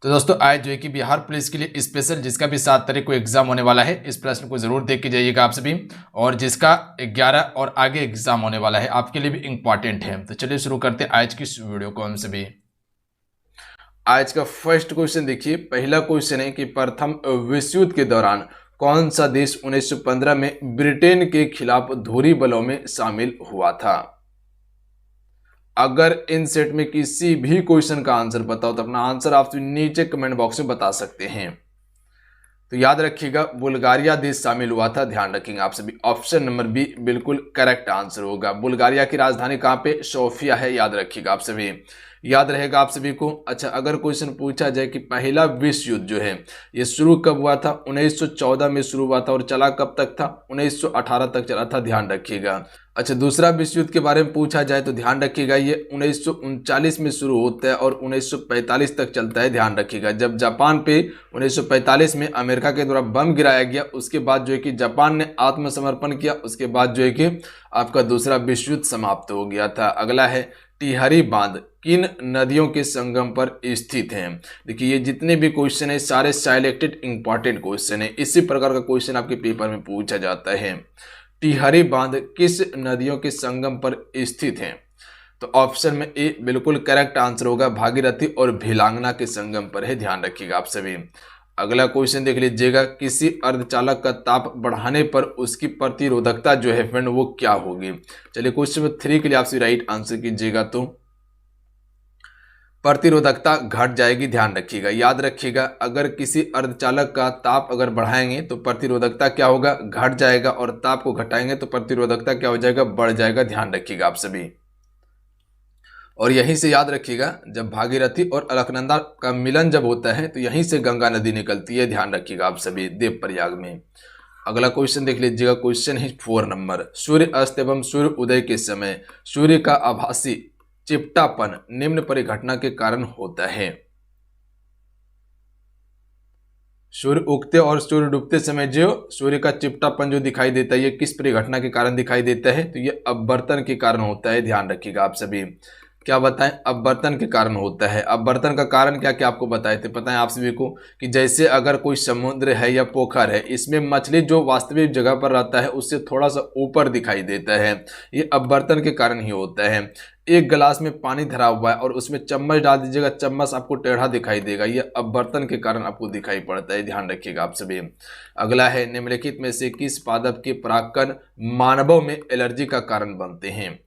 तो दोस्तों आज जो है कि बिहार पुलिस के लिए स्पेशल जिसका भी 7 तारीख को एग्जाम होने वाला है, इस प्रश्न को जरूर देख के जाइएगा आप सभी। और जिसका 11 और आगे एग्जाम होने वाला है आपके लिए भी इंपॉर्टेंट है। तो चलिए शुरू करते हैं आज की इस वीडियो को हम सभी। आज का फर्स्ट क्वेश्चन देखिए, पहला क्वेश्चन है कि प्रथम विश्व युद्ध के दौरान कौन सा देश 1915 में ब्रिटेन के खिलाफ धुरी बलों में शामिल हुआ था। अगर इन सेट में किसी भी क्वेश्चन का आंसर पता हो तो अपना आंसर आप नीचे कमेंट बॉक्स में बता सकते हैं। तो याद रखिएगा बुल्गारिया देश शामिल हुआ था, ध्यान रखेंगे आप सभी। ऑप्शन नंबर बी बिल्कुल करेक्ट आंसर होगा। बुल्गारिया की राजधानी कहाँ पे, सोफिया है, याद रखिएगा आप सभी, याद रहेगा आप सभी को। अच्छा, अगर क्वेश्चन पूछा जाए कि पहला विश्व युद्ध जो है ये शुरू कब हुआ था, 1914 में शुरू हुआ था और चला कब तक था, 1918 तक चला था, ध्यान रखिएगा। अच्छा, दूसरा विश्व युद्ध के बारे में पूछा जाए तो ध्यान रखिएगा ये 1939 में शुरू होता है और 1945 तक चलता है, ध्यान रखिएगा। जब जापान पे 1945 में अमेरिका के द्वारा बम गिराया गया, उसके बाद जो है कि जापान ने आत्मसमर्पण किया, उसके बाद जो है कि आपका दूसरा विश्व युद्ध समाप्त हो गया था। अगला है टिहरी बांध किन नदियों के संगम पर स्थित है। देखिए ये जितने भी क्वेश्चन है सारे सिलेक्टेड इंपॉर्टेंट क्वेश्चन है, इसी प्रकार का क्वेश्चन आपके पेपर में पूछा जाता है। टिहरी बांध किस नदियों के संगम पर स्थित है, तो ऑप्शन में ए बिल्कुल करेक्ट आंसर होगा, भागीरथी और भिलांगना के संगम पर है, ध्यान रखिएगा आप सभी। अगला क्वेश्चन देख लीजिएगा, किसी अर्धचालक का ताप बढ़ाने पर उसकी प्रतिरोधकता जो है फ्रेंड वो क्या होगी। चलिए क्वेश्चन नंबर 3 के लिए आपसे राइट आंसर कीजिएगा, तो प्रतिरोधकता घट जाएगी, ध्यान रखिएगा। याद रखिएगा अगर किसी अर्धचालक का ताप अगर बढ़ाएंगे तो प्रतिरोधकता क्या होगा, घट जाएगा, और ताप को घटाएंगे तो प्रतिरोधकता क्या हो जाएगा, बढ़ जाएगा, ध्यान रखिएगा आप सभी। और यहीं से याद रखिएगा जब भागीरथी और अलकनंदा का मिलन जब होता है तो यहीं से गंगा नदी निकलती है, ध्यान रखिएगा आप सभी, देवप्रयाग में। अगला क्वेश्चन देख लीजिएगा, क्वेश्चन है 4 नंबर, सूर्य अस्त एवं सूर्य उदय के समय सूर्य का आभासी चिपटापन निम्न परिघटना के कारण होता है। सूर्य उगते और सूर्य डूबते समय जो सूर्य का चिपटापन जो दिखाई देता है ये किस परिघटना के कारण दिखाई देता है, तो ये अपवर्तन के कारण होता है, ध्यान रखिएगा आप सभी। क्या बताएं, अपवर्तन के कारण होता है। अपवर्तन का कारण क्या क्या आपको बताए थे, पता है आप सभी को कि जैसे अगर कोई समुद्र है या पोखर है, इसमें मछली जो वास्तविक जगह पर रहता है उससे थोड़ा सा ऊपर दिखाई देता है, ये अपवर्तन के कारण ही होता है। एक गिलास में पानी धरा हुआ है और उसमें चम्मच डाल दीजिएगा, चम्मच आपको टेढ़ा दिखाई देगा, ये अपवर्तन के कारण आपको दिखाई पड़ता है, ध्यान रखिएगा आप सभी। अगला है निम्नलिखित में से किस पादप के परागकण मानवों में एलर्जी का कारण बनते हैं।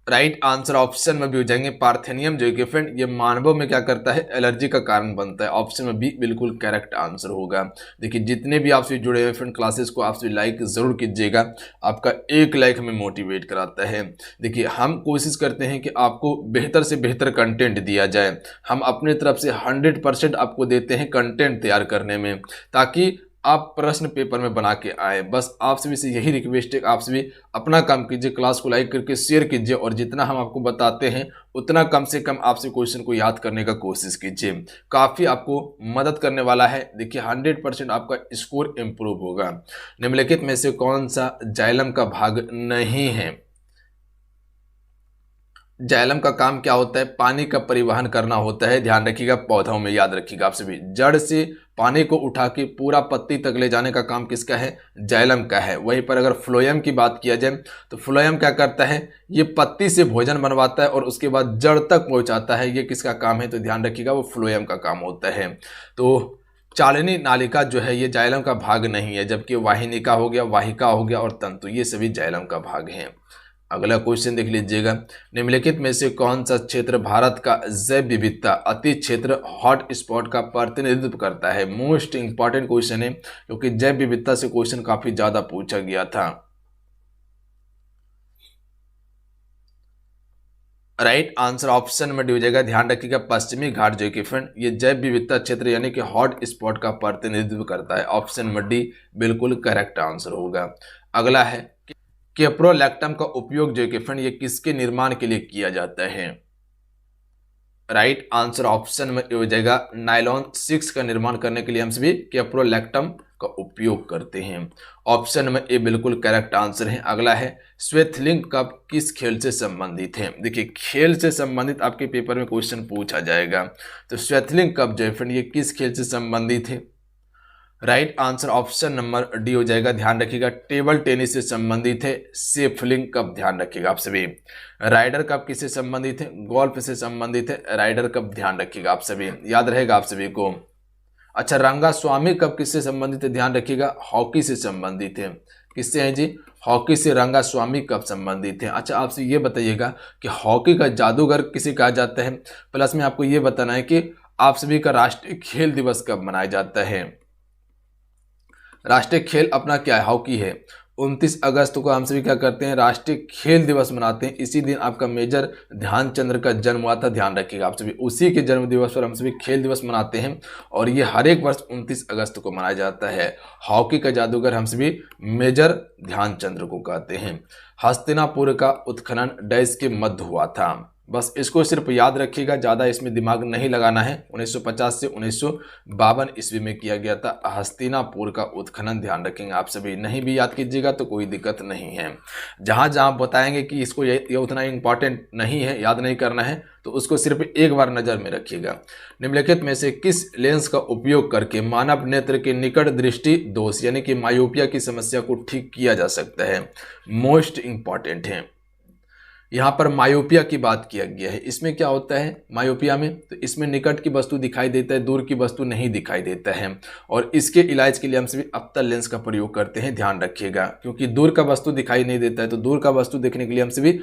राइट आंसर ऑप्शन में भी हो जाएंगे पार्थेनियम जो कि फ्रेंड ये मानवों में क्या करता है, एलर्जी का कारण बनता है, ऑप्शन में बी बिल्कुल करेक्ट आंसर होगा। देखिए जितने भी आपसे जुड़े हुए फ्रेंड क्लासेस को आपसे लाइक जरूर कीजिएगा, आपका एक लाइक हमें मोटिवेट कराता है। देखिए हम कोशिश करते हैं कि आपको बेहतर से बेहतर कंटेंट दिया जाए, हम अपने तरफ से 100% आपको देते हैं कंटेंट तैयार करने में, ताकि आप प्रश्न पेपर में बना के आए। बस आप सभी से यही रिक्वेस्ट है, आप सभी अपना काम कीजिए, क्लास को लाइक करके शेयर कीजिए और जितना हम आपको बताते हैं उतना कम से कम आपसे क्वेश्चन को याद करने का कोशिश कीजिए, काफ़ी आपको मदद करने वाला है। देखिए 100% आपका स्कोर इम्प्रूव होगा। निम्नलिखित में से कौन सा जाइलम का भाग नहीं है। जाइलम का काम क्या होता है, पानी का परिवहन करना होता है, ध्यान रखिएगा पौधों में, याद रखिएगा आप सभी। जड़ से पानी को उठा के पूरा पत्ती तक ले जाने का काम किसका है, जाइलम का है। वहीं पर अगर फ्लोएम की बात किया जाए तो फ्लोएम क्या करता है, ये पत्ती से भोजन बनवाता है और उसके बाद जड़ तक पहुंचाता है, ये किसका काम है, तो ध्यान रखिएगा वो फ्लोएम का काम होता है। तो चालनी नालिका जो है ये जाइलम का भाग नहीं है, जबकि वाहिनिका हो गया, वाहिका हो गया और तंतु ये सभी जाइलम का भाग हैं। अगला क्वेश्चन देख लीजिएगा, निम्नलिखित में से कौन सा क्षेत्र भारत का जैव विविधता अति क्षेत्र हॉट स्पॉट का प्रतिनिधित्व करता है। मोस्ट इंपॉर्टेंट क्वेश्चन है क्योंकि जैव विविधता से क्वेश्चन काफी ज्यादा पूछा गया था। राइट आंसर ऑप्शन में डी हो जाएगा, ध्यान रखिएगा पश्चिमी घाट जो कि फ्रेंड ये जैव विविधता क्षेत्र यानी कि हॉट स्पॉट का प्रतिनिधित्व करता है, ऑप्शन में डी बिल्कुल करेक्ट आंसर होगा। अगला है कैप्रोलैक्टम का उपयोग जो कि फ्रेंड ये किसके निर्माण के लिए किया जाता है। राइट आंसर ऑप्शन में हो जाएगा नायलॉन 6 का निर्माण करने के लिए हम सभी कैप्रोलैक्टम का उपयोग करते हैं। ऑप्शन नंबर ए बिल्कुल करेक्ट आंसर है। अगला है श्वेतलिंग कप किस खेल से संबंधित है। देखिए खेल से संबंधित आपके पेपर में क्वेश्चन पूछा जाएगा, तो श्वेतलिंग कप जो है फ्रेंड ये किस खेल से संबंधित है। Right answer option number D हो जाएगा। ध्यान रखिएगा टेबल टेनिस से संबंधित है सेफलिंग कप, ध्यान रखिएगा आप सभी। राइडर कप किससे संबंधित है, गोल्फ से संबंधित है राइडर कप, ध्यान रखिएगा आप सभी, याद रहेगा आप सभी को। अच्छा रंगास्वामी कप किससे संबंधित है, ध्यान रखिएगा हॉकी से संबंधित है। किससे है जी, हॉकी से रंगास्वामी कप संबंधित है। अच्छा आपसे ये बताइएगा कि हॉकी का जादूगर किसे कहा जाता है, प्लस में आपको ये बताना है कि आप सभी का राष्ट्रीय खेल दिवस कब मनाया जाता है। राष्ट्रीय खेल अपना क्या है, हॉकी है। 29 अगस्त को हम सभी क्या करते हैं, राष्ट्रीय खेल दिवस मनाते हैं। इसी दिन आपका मेजर ध्यानचंद्र का जन्म हुआ था, ध्यान रखिएगा आप सभी। उसी के जन्म दिवस पर हम सभी खेल दिवस मनाते हैं और ये हर एक वर्ष 29 अगस्त को मनाया जाता है। हॉकी का जादूगर हम सभी मेजर ध्यानचंद्र को कहते हैं। हस्तिनापुर का उत्खनन डैश के मध्य हुआ था, बस इसको सिर्फ याद रखिएगा, ज़्यादा इसमें दिमाग नहीं लगाना है। 1950 से 1952 ईस्वी में किया गया था हस्तिनापुर का उत्खनन, ध्यान रखेंगे आप सभी। नहीं भी याद कीजिएगा तो कोई दिक्कत नहीं है। जहाँ जहाँ बताएंगे कि इसको ये उतना इंपॉर्टेंट नहीं है, याद नहीं करना है, तो उसको सिर्फ एक बार नज़र में रखिएगा। निम्नलिखित में से किस लेंस का उपयोग करके मानव नेत्र के निकट दृष्टि दोष यानी कि मायोपिया की समस्या को ठीक किया जा सकता है। मोस्ट इंपॉर्टेंट है, यहाँ पर मायोपिया की बात किया गया है। इसमें क्या होता है मायोपिया में, तो इसमें निकट की वस्तु दिखाई देता है, दूर की वस्तु नहीं दिखाई देता है। और इसके इलाज के लिए हम सभी अवतल लेंस का प्रयोग करते हैं, ध्यान रखिएगा, क्योंकि दूर का वस्तु दिखाई नहीं देता है, तो दूर का वस्तु देखने के लिए हम सभी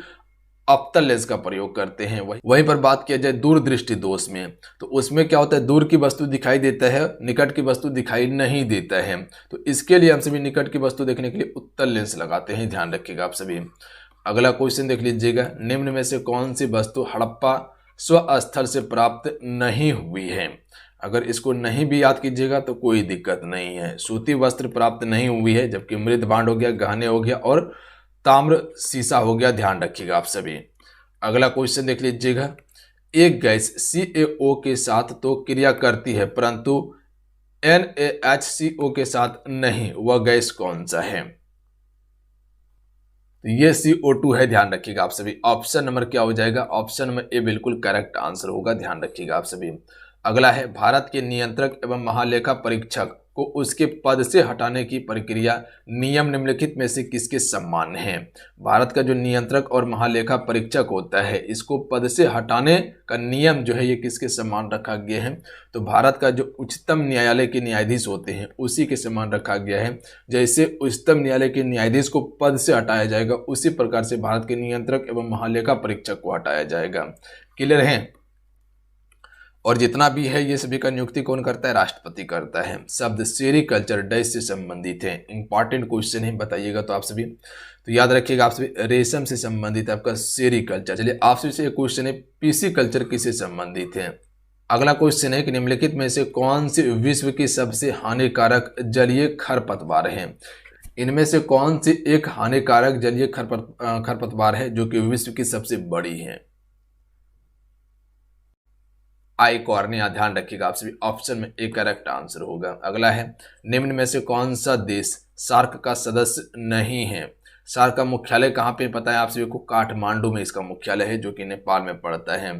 अवतल लेंस का प्रयोग करते हैं। वहीं पर बात किया जाए दूरदृष्टि दोष में, तो उसमें क्या होता है, दूर की वस्तु दिखाई देता है, निकट की वस्तु दिखाई नहीं देता है। तो इसके लिए हम सभी निकट की वस्तु देखने के लिए उत्तल लेंस लगाते हैं, ध्यान रखिएगा आप सभी। अगला क्वेश्चन देख लीजिएगा, निम्न में से कौन सी वस्तु हड़प्पा स्वस्थल से प्राप्त नहीं हुई है। अगर इसको नहीं भी याद कीजिएगा तो कोई दिक्कत नहीं है। सूती वस्त्र प्राप्त नहीं हुई है, जबकि मृद भांड हो गया, गहने हो गया और ताम्र शीशा हो गया, ध्यान रखिएगा आप सभी। अगला क्वेश्चन देख लीजिएगा, एक गैस CaO के साथ तो क्रिया करती है परंतु NaHCO के साथ नहीं, वह गैस कौन सा है। तो ये CO2 है, ध्यान रखिएगा आप सभी। ऑप्शन नंबर क्या हो जाएगा, ऑप्शन नंबर ए बिल्कुल करेक्ट आंसर होगा, ध्यान रखिएगा आप सभी। अगला है भारत के नियंत्रक एवं महालेखा परीक्षक को उसके पद से हटाने की प्रक्रिया नियम निम्नलिखित में से किसके सम्मान्य है। भारत का जो नियंत्रक और महालेखा परीक्षक होता है, इसको पद से हटाने का नियम जो है ये किसके सम्मान रखा गया है, तो भारत का जो उच्चतम न्यायालय के न्यायाधीश होते हैं उसी के सम्मान रखा गया है। जैसे उच्चतम न्यायालय के न्यायाधीश को पद से हटाया जाएगा, उसी प्रकार से भारत के नियंत्रक एवं महालेखा परीक्षक को हटाया जाएगा। क्लियर है। और जितना भी है ये सभी का नियुक्ति कौन करता है, राष्ट्रपति करता है। शब्द सेरिकल्चर डैश से संबंधित है, इंपॉर्टेंट क्वेश्चन है, बताइएगा तो आप सभी। तो याद रखिएगा आप सभी, रेशम से संबंधित आपका सेरिकल्चर। चलिए आपसे से एक क्वेश्चन है, पीसीकल्चर किससे संबंधित है। अगला क्वेश्चन है कि निम्नलिखित में से कौन सी विश्व की सबसे हानिकारक जलीय खरपतवार है। इनमें से कौन सी एक हानिकारक जलीय खरपतवार है जो कि विश्व की सबसे बड़ी है। आइकॉर्निया, ध्यान रखिएगा आप सभी। ऑप्शन में ए करेक्ट आंसर होगा। अगला है, निम्न में से कौन सा देश सार्क का सदस्य नहीं है। सार्क का मुख्यालय कहाँ पे पता है आप सभी को, काठमांडू में इसका मुख्यालय है, जो कि नेपाल में पड़ता है।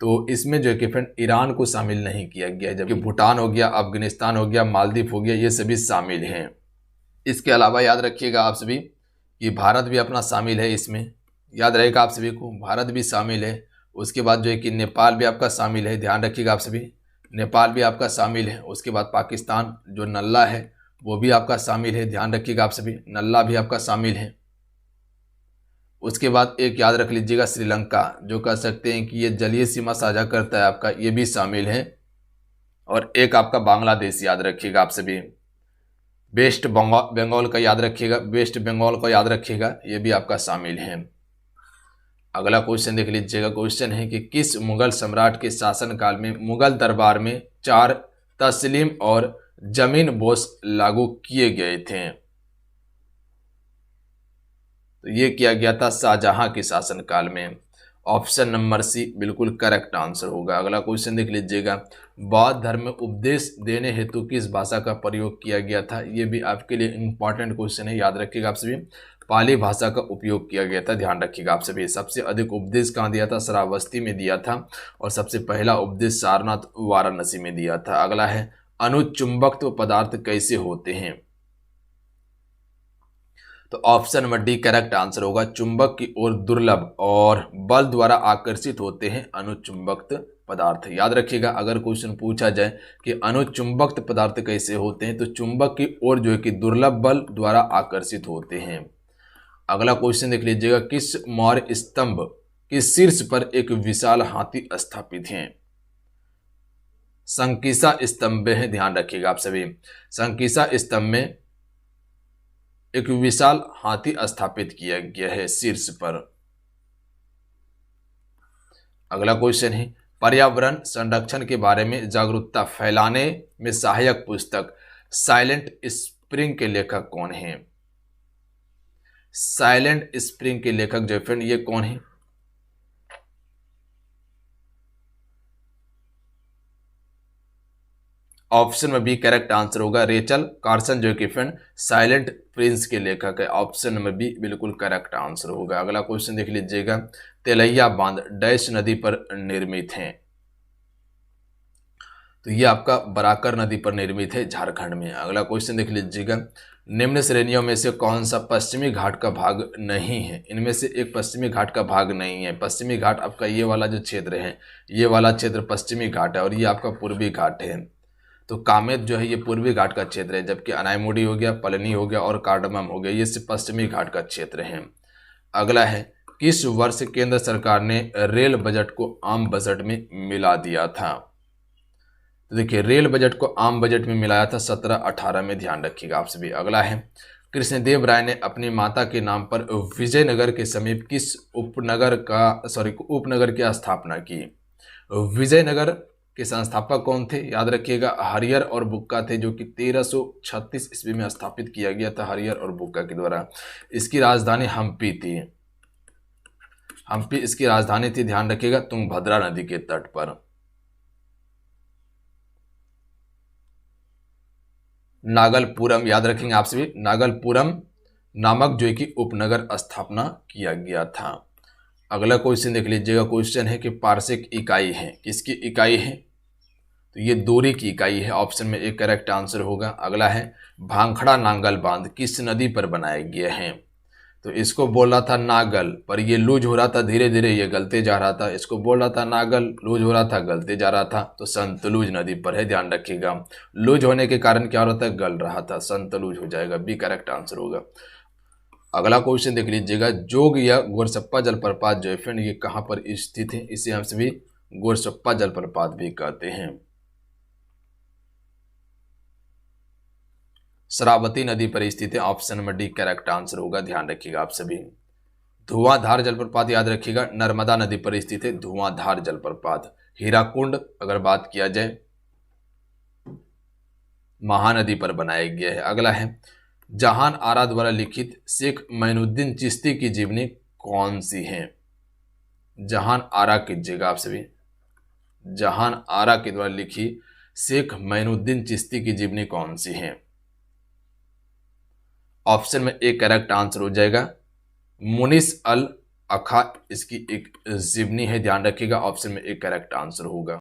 तो इसमें जो है कि फ्रेंड ईरान को शामिल नहीं किया गया है, जबकि भूटान हो गया, अफगानिस्तान हो गया, मालदीव हो गया, ये सभी शामिल हैं। इसके अलावा याद रखिएगा आप सभी कि भारत भी अपना शामिल है इसमें, याद रहेगा आप सभी को, भारत भी शामिल है। उसके बाद जो है कि नेपाल भी आपका शामिल है, ध्यान रखिएगा आप सभी, नेपाल भी आपका शामिल है। उसके बाद पाकिस्तान जो नल्ला है वो भी आपका शामिल है, ध्यान रखिएगा आप सभी, नल्ला भी आपका शामिल है। उसके बाद एक याद रख लीजिएगा, श्रीलंका, जो कह सकते हैं कि ये जलीय सीमा साझा करता है आपका, ये भी शामिल है। और एक आपका बांग्लादेश याद रखिएगा आप सभी, वेस्ट बंगाल का याद रखिएगा, वेस्ट बंगाल का याद रखिएगा, ये भी आपका शामिल है। अगला क्वेश्चन देख लीजिएगा, क्वेश्चन है कि किस मुगल सम्राट के शासनकाल में मुगल दरबार में 4 तस्लीम और जमीन बोस लागू किए गए थे। तो ये किया गया था शाहजहां के शासनकाल में। ऑप्शन नंबर सी बिल्कुल करेक्ट आंसर होगा। अगला क्वेश्चन देख लीजिएगा, बौद्ध धर्म में उपदेश देने हेतु किस भाषा का प्रयोग किया गया था? ये भी आपके लिए इंपॉर्टेंट क्वेश्चन है, याद रखिएगा आप सभी। पाली भाषा का उपयोग किया गया था, ध्यान रखिएगा आप सभी। सबसे अधिक उपदेश कहाँ दिया था? श्रावस्ती में दिया था, और सबसे पहला उपदेश सारनाथ वाराणसी में दिया था। अगला है, अनुचुंबकत्व पदार्थ कैसे होते हैं? तो option number D correct answer होगा। चुंबक की ओर दुर्लभ और बल द्वारा आकर्षित होते हैं अनुचुंबक पदार्थ। याद रखिएगा, अगर क्वेश्चन पूछा जाए कि अनुचुंबक पदार्थ कैसे होते हैं, तो चुंबक की ओर जो है कि दुर्लभ बल द्वारा आकर्षित होते हैं। अगला क्वेश्चन देख लीजिएगा, किस मौर्य स्तंभ के शीर्ष पर एक विशाल हाथी स्थापित है? संकीसा स्तंभ है, ध्यान रखिएगा आप सभी। संकीसा स्तंभ में एक विशाल हाथी स्थापित किया गया है शीर्ष पर। अगला क्वेश्चन है, पर्यावरण संरक्षण के बारे में जागरूकता फैलाने में सहायक पुस्तक साइलेंट स्प्रिंग के लेखक कौन है? साइलेंट स्प्रिंग के लेखक जो फ्रेंड ये कौन है? ऑप्शन में बी करेक्ट आंसर होगा। रेचल कार्सन जो कि फ्रेंड साइलेंट प्रिंस के लेखक है। ऑप्शन नंबर बी बिल्कुल करेक्ट आंसर होगा। अगला क्वेश्चन देख लीजिएगा, तेलैया बांध डैश नदी पर निर्मित है? तो ये आपका बराकर नदी पर निर्मित है, झारखंड में। अगला क्वेश्चन देख लीजिएगा, निम्न श्रेणियों में से कौन सा पश्चिमी घाट का भाग नहीं है? इनमें से एक पश्चिमी घाट का भाग नहीं है। पश्चिमी घाट आपका ये वाला जो क्षेत्र है, ये वाला क्षेत्र पश्चिमी घाट है, और ये आपका पूर्वी घाट है। तो कामेत जो है ये पूर्वी घाट का क्षेत्र है, जबकि अनाईमुडी हो गया, पलनी हो गया और कार्डमम हो गया, ये सिर्फ पश्चिमी घाट का क्षेत्र है। अगला है, किस वर्ष केंद्र सरकार ने रेल बजट को आम बजट में मिला दिया था? तो देखिए, रेल बजट को आम बजट में मिलाया था 17-18 में, ध्यान रखिएगा आप सभी। अगला है, कृष्णदेव राय ने अपनी माता के नाम पर विजयनगर के समीप किस उपनगर की स्थापना की? विजयनगर के संस्थापक कौन थे? याद रखिएगा, हरियर और बुक्का थे, जो कि 1336 ईस्वी में स्थापित किया गया था हरियर और बुक्का के द्वारा। इसकी राजधानी हम्पी थी। हम्पी इसकी राजधानी थी, ध्यान रखिएगा, तुंगभद्रा नदी के तट पर। नागलपुरम, याद रखेंगे आप सभी, नागलपुरम नामक जो कि उपनगर स्थापना किया गया था। अगला क्वेश्चन देख लीजिएगा, क्वेश्चन है कि पार्सेक इकाई है, किसकी इकाई है? तो ये दूरी की इकाई है। ऑप्शन में एक करेक्ट आंसर होगा। अगला है, भांखड़ा नांगल बांध किस नदी पर बनाए गए हैं? तो इसको बोल रहा था नागल, पर ये लूज हो रहा था, धीरे धीरे ये गलते जा रहा था। इसको बोल रहा था नागल, लूज हो रहा था, गलते जा रहा था, तो सतलुज नदी पर है, ध्यान रखिएगा। लूज होने के कारण क्या हो रहा था? गल रहा था, सतलुज हो जाएगा, बी करेक्ट आंसर होगा। अगला क्वेश्चन देख लीजिएगा, जोग या गोरसप्पा जलप्रपात जो है फ्रेंड ये कहाँ पर स्थित है? इसे हम सभी गोरसप्पा जलप्रपात भी कहते हैं। शरावती नदी पर स्थित है। Option number D correct answer होगा, ध्यान रखिएगा आप सभी। धुआंधार जलप्रपात याद रखिएगा, नर्मदा नदी पर स्थित है धुआंधार जलप्रपात। हीराकुंड अगर बात किया जाए, महानदी पर बनाया गया है। अगला है, जहान आरा द्वारा लिखित शेख मोइनुद्दीन चिश्ती की जीवनी कौन सी है? जहान आरा कीजिएगा आप सभी, जहान आरा के द्वारा लिखी शेख मोइनुद्दीन चिश्ती की जीवनी कौन सी है? ऑप्शन में एक करेक्ट आंसर हो जाएगा, मुनिस अल अखा इसकी एक जीवनी है, ध्यान रखिएगा। ऑप्शन में एक करेक्ट आंसर होगा।